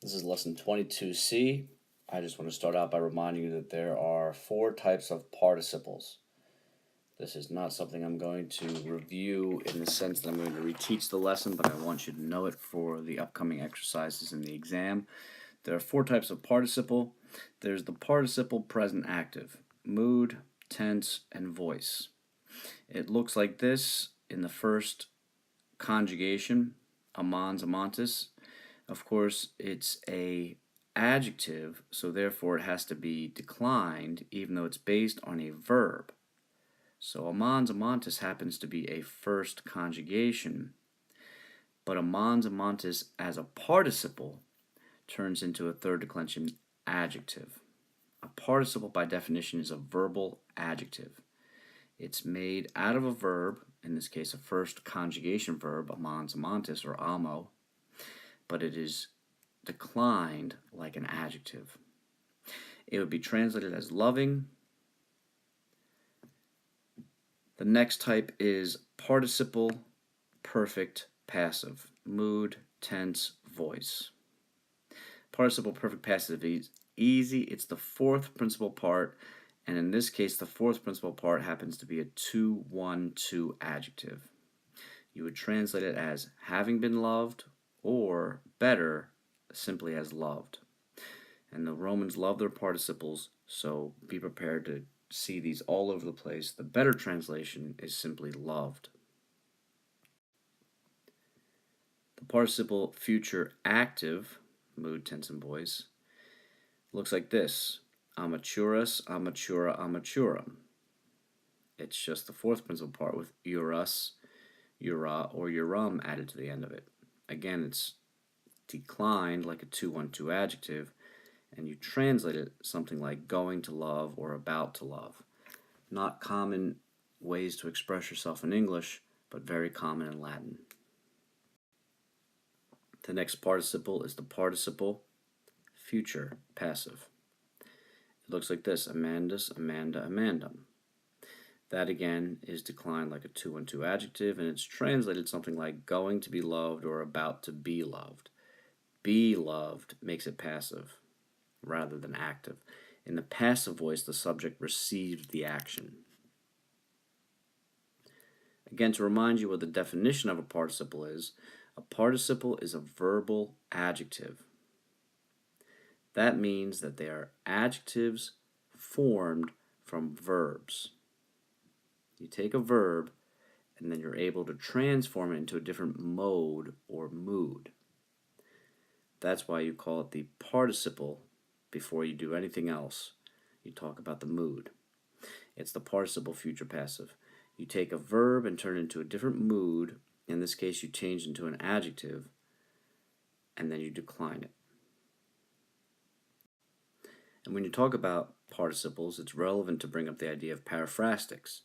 This is lesson 22C. I just want to start out by reminding you that there are 4 types of participles. This is not something I'm going to review in the sense that I'm going to reteach the lesson, but I want you to know it for the upcoming exercises in the exam. There are 4 types of participle. There's the participle present active, mood, tense, and voice. It looks like this in the first conjugation, amans, amantis. Of course, it's a adjective, so therefore it has to be declined, even though it's based on a verb. So amans amantis happens to be a first conjugation, but amans amantis as a participle turns into a third declension adjective. A participle, by definition, is a verbal adjective. It's made out of a verb, in this case a first conjugation verb, amans amantis or amo, but it is declined like an adjective. It would be translated as loving. The next type is participle perfect passive, mood, tense, voice. Participle perfect passive is easy. It's the 4th principal part, and in this case the 4th principal part happens to be a 2-1-2 adjective. You would translate it as having been loved, or better, simply as loved. And the Romans love their participles, so be prepared to see these all over the place. The better translation is simply loved. The participle future active, mood, tense, and voice, looks like this: amaturas, amatura, amaturum. It's just the 4th principal part with urus, ura, or urum added to the end of it. Again, it's declined like a 2-1-2 adjective, and you translate it something like going to love or about to love. Not common ways to express yourself in English, but very common in Latin. The next participle is the participle future passive. It looks like this: amandus, amanda, amandum. That again is declined like a 2-1-2 adjective, and it's translated something like going to be loved or about to be loved. Be loved makes it passive rather than active. In the passive voice, the subject received the action. Again, to remind you what the definition of a participle is a verbal adjective. That means that they are adjectives formed from verbs. You take a verb and then you're able to transform it into a different mode or mood. That's why you call it the participle before you do anything else. You talk about the mood. It's the participle future passive. You take a verb and turn it into a different mood. In this case, you change it into an adjective, and then you decline it. And when you talk about participles, it's relevant to bring up the idea of paraphrastics.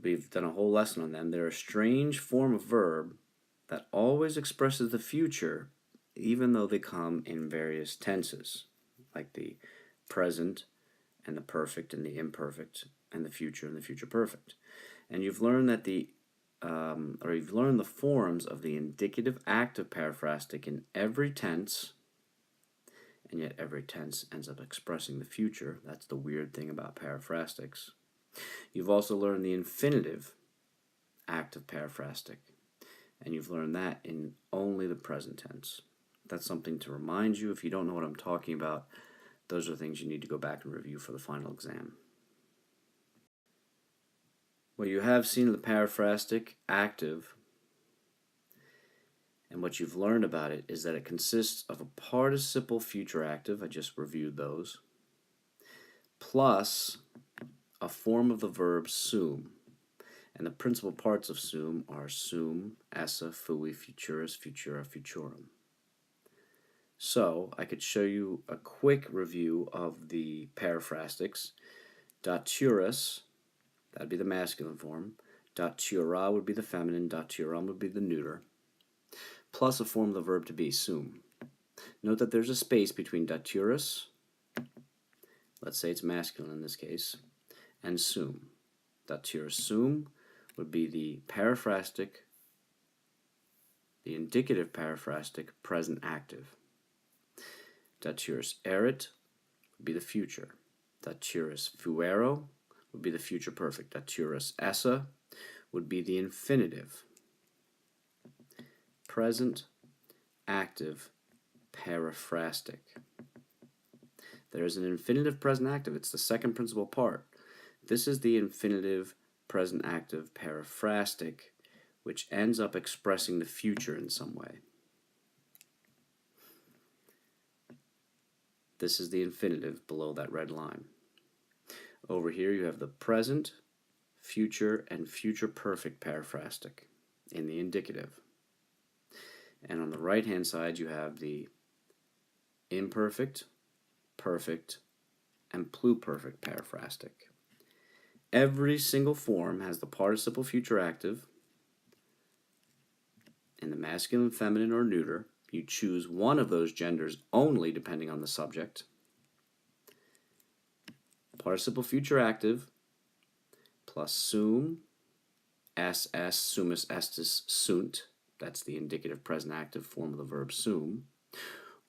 We've done a whole lesson on them. They're a strange form of verb that always expresses the future, even though they come in various tenses, like the present and the perfect and the imperfect and the future perfect. And you've learned that you've learned the forms of the indicative active paraphrastic in every tense, and yet every tense ends up expressing the future. That's the weird thing about paraphrastics. You've also learned the infinitive active paraphrastic, and you've learned that in only the present tense. That's something to remind you. If you don't know what I'm talking about, those are things you need to go back and review for the final exam. What you have seen in the paraphrastic active, and what you've learned about it, is that it consists of a participle future active, I just reviewed those, plus a form of the verb sum. And the principal parts of sum are sum, esse, fui, futurus, futura, futurum. So I could show you a quick review of the paraphrastics. Daturus, that'd be the masculine form. Datura would be the feminine. Daturum would be the neuter. Plus a form of the verb to be, sum. Note that there's a space between daturus, let's say it's masculine in this case, and sum. Daturus sum would be the indicative paraphrastic present active. Daturus erit would be the future. Daturus fuero would be the future perfect. Daturus esse would be the infinitive. Present, active, periphrastic. There's an infinitive present active. It's the second principal part. This is the infinitive present active periphrastic, which ends up expressing the future in some way. This is the infinitive below that red line. Over here you have the present, future, and future perfect periphrastic in the indicative. And on the right hand side you have the imperfect, perfect, and pluperfect periphrastic. Every single form has the participle future active in the masculine, feminine, or neuter. You choose one of those genders only depending on the subject. Participle future active plus sum, ss, sumus estis sunt. That's the indicative present active form of the verb sum.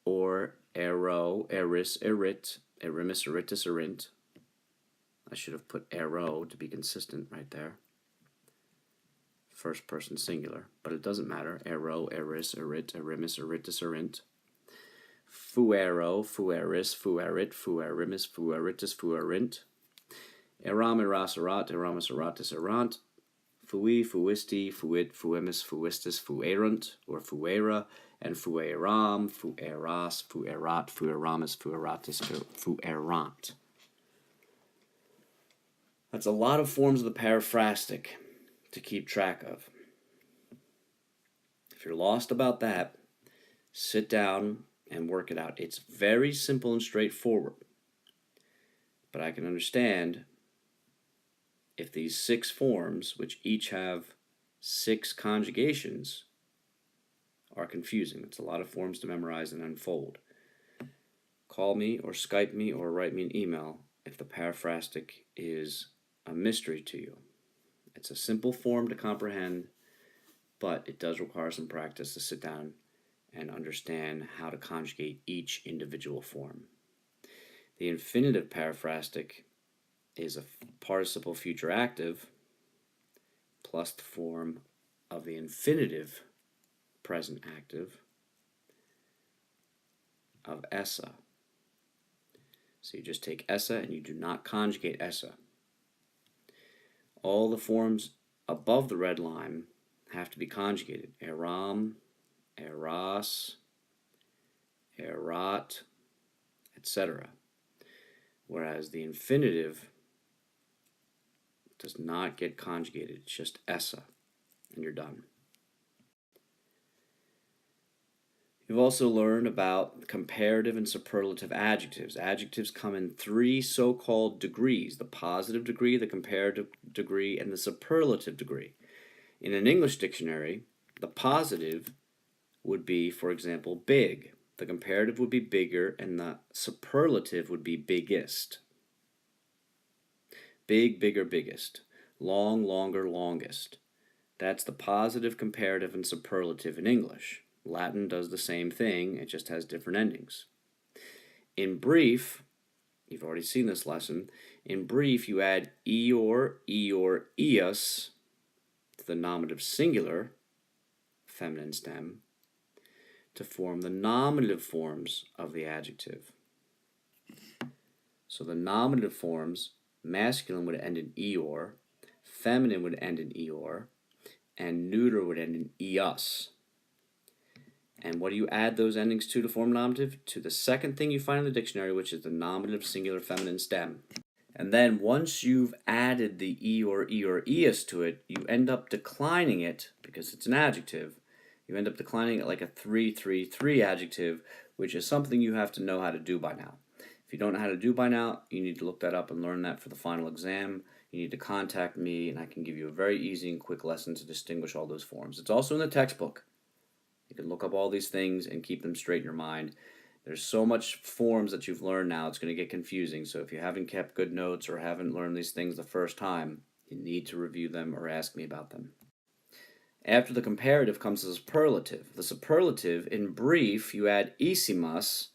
Or ero, eris, erit, erimis, eritis, erint. I should have put ero to be consistent right there. First person singular, but it doesn't matter. Ero, eris, erit, erimis, eritis, erint. Fuero, fueris, fuerit, fuerimis, fueritis, fuerint. Eram, eras, erat, eramis, eratis, erant. Fui, fuisti, fuit, fuimis, fuistis, fuerunt, or fuera, and fueram, fueras, fuerat, fueramis, fueratis, fuerant. That's a lot of forms of the periphrastic to keep track of. If you're lost about that, sit down and work it out. It's very simple and straightforward. But I can understand if these 6 forms, which each have 6 conjugations, are confusing. It's a lot of forms to memorize and unfold. Call me or Skype me or write me an email if the periphrastic is a mystery to you. It's a simple form to comprehend, but it does require some practice to sit down and understand how to conjugate each individual form. The infinitive periphrastic is a participle future active plus the form of the infinitive present active of esse. So you just take esse and you do not conjugate esse. All the forms above the red line have to be conjugated. Eram, eras, erat, etc. Whereas the infinitive does not get conjugated. It's just esse, and you're done. You've also learned about comparative and superlative adjectives. Adjectives come in 3 so-called degrees: the positive degree, the comparative degree, and the superlative degree. In an English dictionary, the positive would be, for example, big. The comparative would be bigger, and the superlative would be biggest. Big, bigger, biggest. Long, longer, longest. That's the positive, comparative, and superlative in English. Latin does the same thing, it just has different endings. In brief, you've already seen this lesson, in brief you add eor, eus to the nominative singular, feminine stem, to form the nominative forms of the adjective. So the nominative forms, masculine would end in eor, feminine would end in eor, and neuter would end in eus. And what do you add those endings to form nominative? To the second thing you find in the dictionary, which is the nominative singular feminine stem. And then once you've added the eor, eus to it, you end up declining it, because it's an adjective, you end up declining it like a 3-3-3 adjective, which is something you have to know how to do by now. If you don't know how to do by now, you need to look that up and learn that for the final exam. You need to contact me, and I can give you a very easy and quick lesson to distinguish all those forms. It's also in the textbook. You can look up all these things and keep them straight in your mind. There's so much forms that you've learned now, it's going to get confusing. So if you haven't kept good notes or haven't learned these things the first time, you need to review them or ask me about them. After the comparative comes the superlative. The superlative, in brief, you add isimus,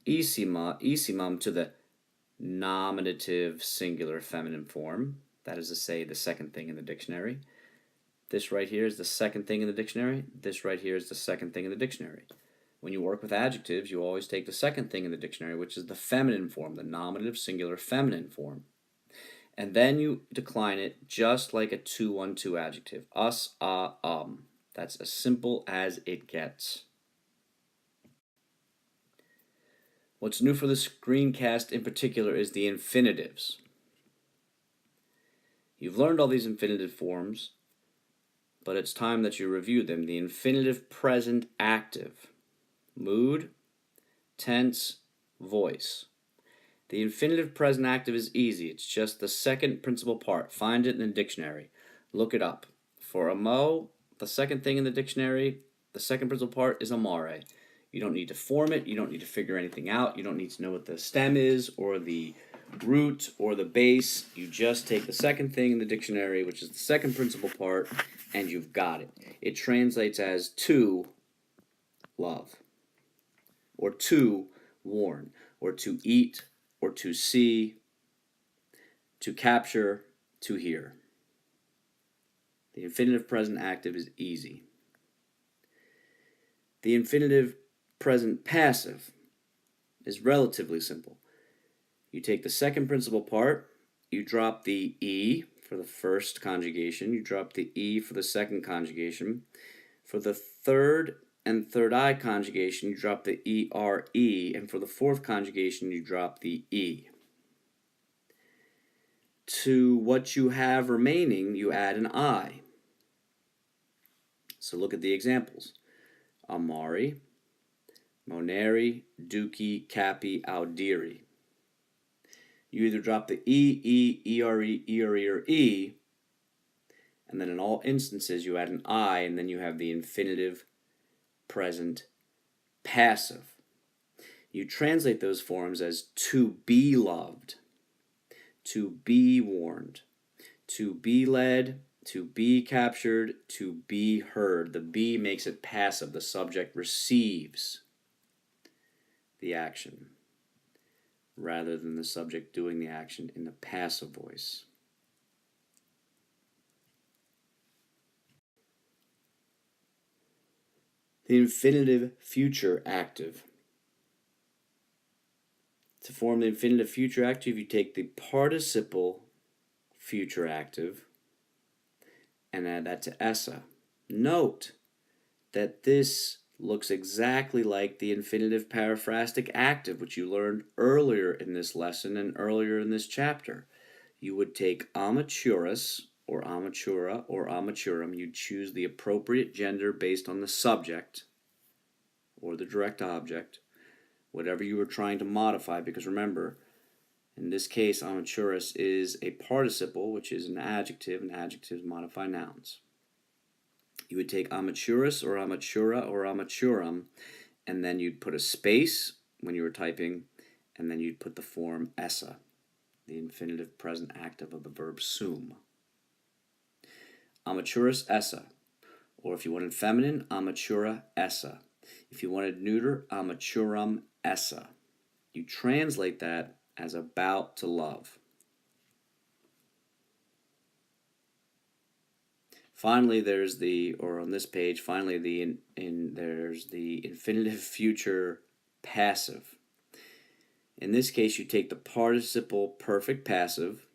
isimum to the nominative singular feminine form. That is to say, the second thing in the dictionary. This right here is the second thing in the dictionary. This right here is the second thing in the dictionary. When you work with adjectives, you always take the second thing in the dictionary, which is the feminine form, the nominative singular feminine form. And then you decline it just like a 2-1-2 adjective. Us, That's as simple as it gets. What's new for the screencast in particular is the infinitives. You've learned all these infinitive forms, but it's time that you review them. The infinitive present active, mood, tense, voice. The infinitive present active is easy. It's just the second principal part. Find it in the dictionary. Look it up. For amo, the second thing in the dictionary, the second principal part is amare. You don't need to form it. You don't need to figure anything out. You don't need to know what the stem is or the root or the base. You just take the second thing in the dictionary, which is the second principal part, and you've got it. It translates as to love, or to warn, or to eat, or to see, to capture, to hear. The infinitive present active is easy. The infinitive present passive is relatively simple. You take the second principal part, you drop the E for the first conjugation, you drop the E for the second conjugation. For the third and third I conjugation, you drop the ERE, and for the fourth conjugation, you drop the E. To what you have remaining, you add an I. So look at the examples. Amari, Moneri, Duki, Capi, Audiri. You either drop the E, ERE, ERE, or E, and then in all instances you add an I, and then you have the infinitive present passive. You translate those forms as to be loved, to be warned, to be led, to be captured, to be heard. The be makes it passive. The subject receives the action rather than the subject doing the action in the passive voice. The infinitive future active. To form the infinitive future active, you take the participle future active and add that to essa. Note that this looks exactly like the infinitive paraphrastic active, which you learned earlier in this lesson and earlier in this chapter. You would take amaturus, or amatura, or amaturum. You'd choose the appropriate gender based on the subject or the direct object, whatever you were trying to modify, because remember, in this case, amaturus is a participle, which is an adjective, and adjectives modify nouns. You would take amaturus or amatura or amaturum, and then you'd put a space when you were typing, and then you'd put the form essa, the infinitive present active of the verb sum. Amaturus essa, or if you wanted feminine, amatura essa. If you wanted neuter, amaturum essa. You translate that as about to love. Finally, there's the, or on this page, finally there's the infinitive future passive. In this case, you take the participle perfect passive,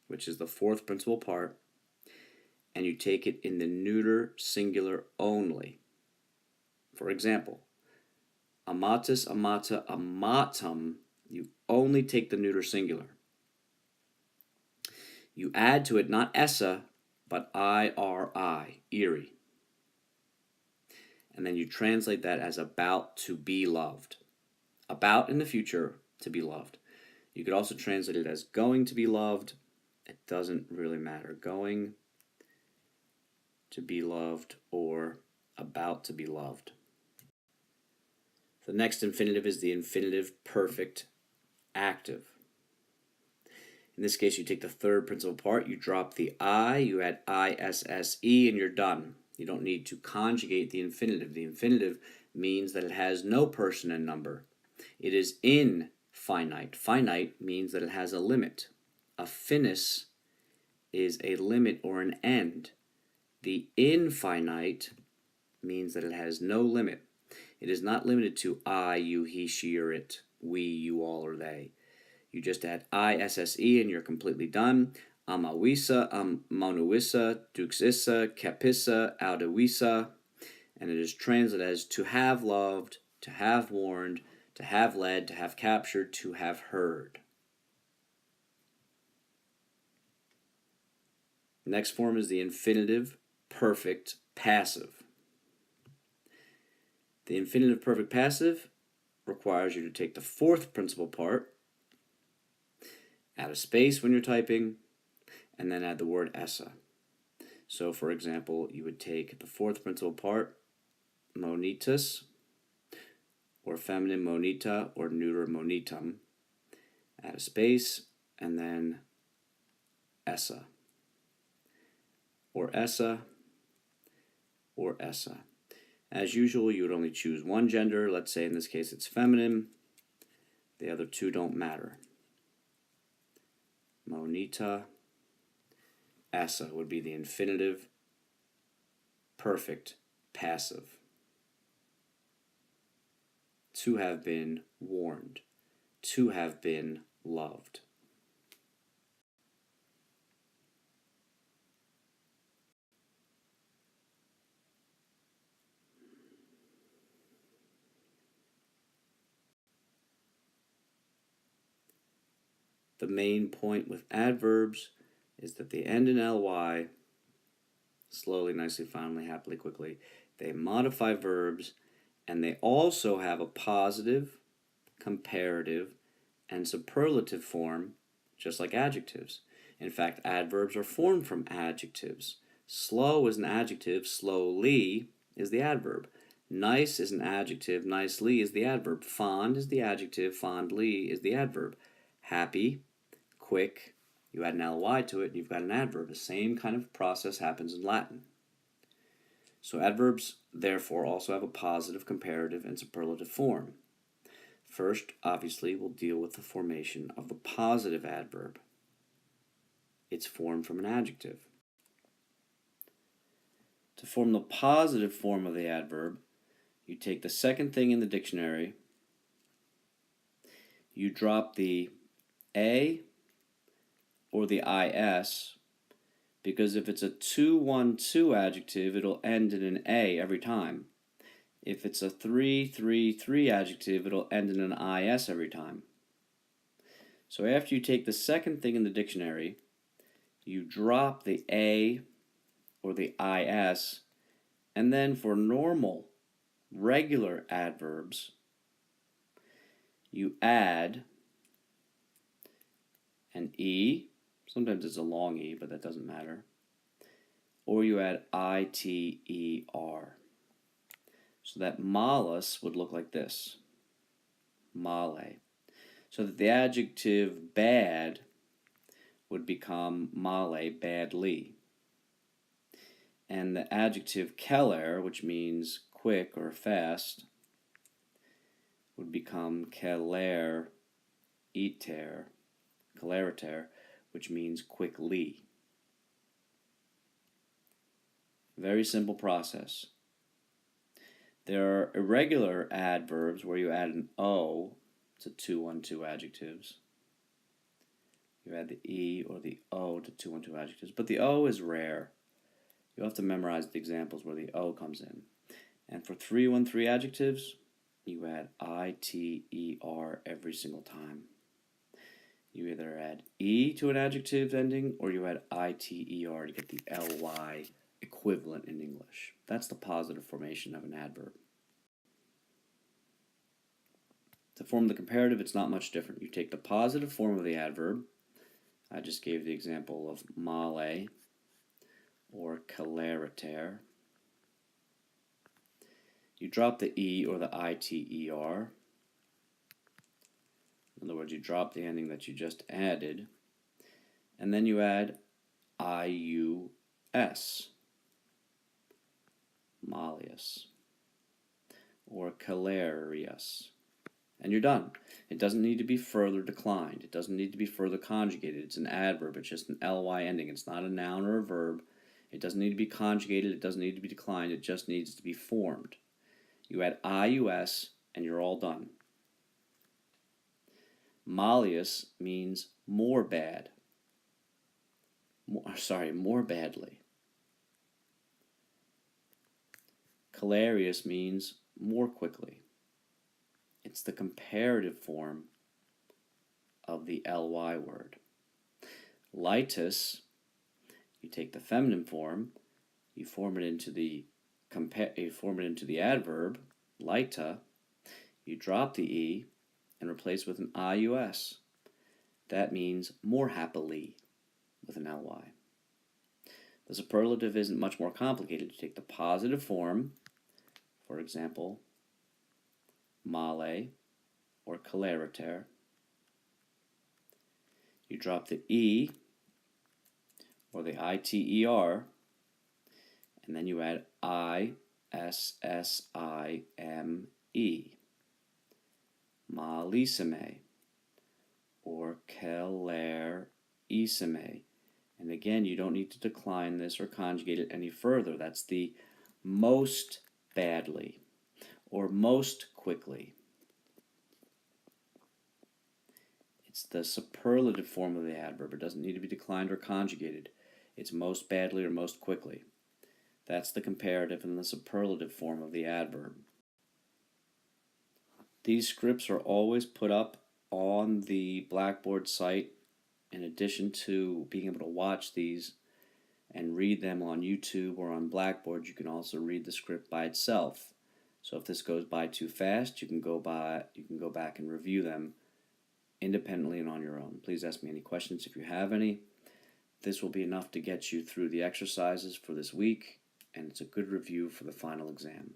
which is the fourth principal part, and you take it in the neuter singular only. For example, amatus, amata, amatum, you only take the neuter singular. You add to it not essa, but iri, eerie. And then you translate that as about to be loved. About in the future, to be loved. You could also translate it as going to be loved. It doesn't really matter. Going to be loved or about to be loved. The next infinitive is the infinitive perfect active. In this case, you take the third principal part, you drop the I, you add ISSE, and you're done. You don't need to conjugate the infinitive. The infinitive means that it has no person and number. It is infinite. Finite means that it has a limit. A finis is a limit or an end. The infinite means that it has no limit. It is not limited to I, you, he, she, or it, we, you, all, or they. You just add isse and you're completely done. Amawisa, monuissa, duxissa, capissa, audawisa, and it is translated as to have loved, to have warned, to have led, to have captured, to have heard. The next form is the infinitive perfect passive. The infinitive perfect passive requires you to take the fourth principal part, add a space when you're typing, and then add the word essa. So, for example, you would take the fourth principal part, monitus, or feminine monita, or neuter monitum, add a space, and then essa, or essa, or essa. As usual, you would only choose one gender. Let's say in this case it's feminine. The other two don't matter. Monita, essa would be the infinitive perfect passive. To have been warned. To have been loved. The main point with adverbs is that they end in ly, slowly, nicely, finally, happily, quickly. They modify verbs, and they also have a positive, comparative, and superlative form, just like adjectives. In fact, adverbs are formed from adjectives. Slow is an adjective, slowly is the adverb. Nice is an adjective, nicely is the adverb. Fond is the adjective, fondly is the adverb. Happy, quick, you add an ly to it, and you've got an adverb. The same kind of process happens in Latin. So adverbs, therefore, also have a positive, comparative, and superlative form. First, obviously, we'll deal with the formation of the positive adverb. It's formed from an adjective. To form the positive form of the adverb, you take the second thing in the dictionary, you drop the a or the is, because if it's a 2-1-2 adjective, it'll end in an a every time. If it's a 3-3-3 adjective, it'll end in an is every time. So after you take the second thing in the dictionary, you drop the a or the is, and then for normal, regular adverbs, you add an e. Sometimes it's a long e, but that doesn't matter. Or you add iter. So that malus would look like this. Male. So that the adjective bad would become male, badly. And the adjective keler, which means quick or fast, would become keler iter, keleriter, which means quickly. Very simple process. There are irregular adverbs where you add an o to 2-1-2 adjectives. You add the e or the o to 2-1-2 adjectives, but the o is rare. You'll have to memorize the examples where the o comes in. And for 3-1-3 adjectives, you add iter every single time. You either add e to an adjective ending or you add iter to get the ly equivalent in English. That's the positive formation of an adverb. To form the comparative, it's not much different. You take the positive form of the adverb. I just gave the example of male or keleriter. You drop the e or the iter. In other words, you drop the ending that you just added, and then you add ius, malleus. or hilarious. And you're done. It doesn't need to be further declined. It doesn't need to be further conjugated. It's an adverb. It's just an ly ending. It's not a noun or a verb. It doesn't need to be conjugated. It doesn't need to be declined. It just needs to be formed. You add ius and you're all done. Malleus means more bad. More badly. Hilarious means more quickly. It's the comparative form of the ly word. Lightus, you take the feminine form, you form it into the adverb, lighta, you drop the e and replace with an ius. That means more happily with an ly. The superlative isn't much more complicated. You take the positive form, for example, male or celeriter. You drop the e or the iter, and then you add issime, malissime or celerissime. And again, you don't need to decline this or conjugate it any further. That's the most badly or most quickly. It's the superlative form of the adverb. It doesn't need to be declined or conjugated. It's most badly or most quickly. That's the comparative and the superlative form of the adverb. These scripts are always put up on the Blackboard site. In addition to being able to watch these and read them on YouTube or on Blackboard, you can also read the script by itself. So if this goes by too fast, you can go back and review them independently and on your own. Please ask me any questions if you have any. This will be enough to get you through the exercises for this week, and it's a good review for the final exam.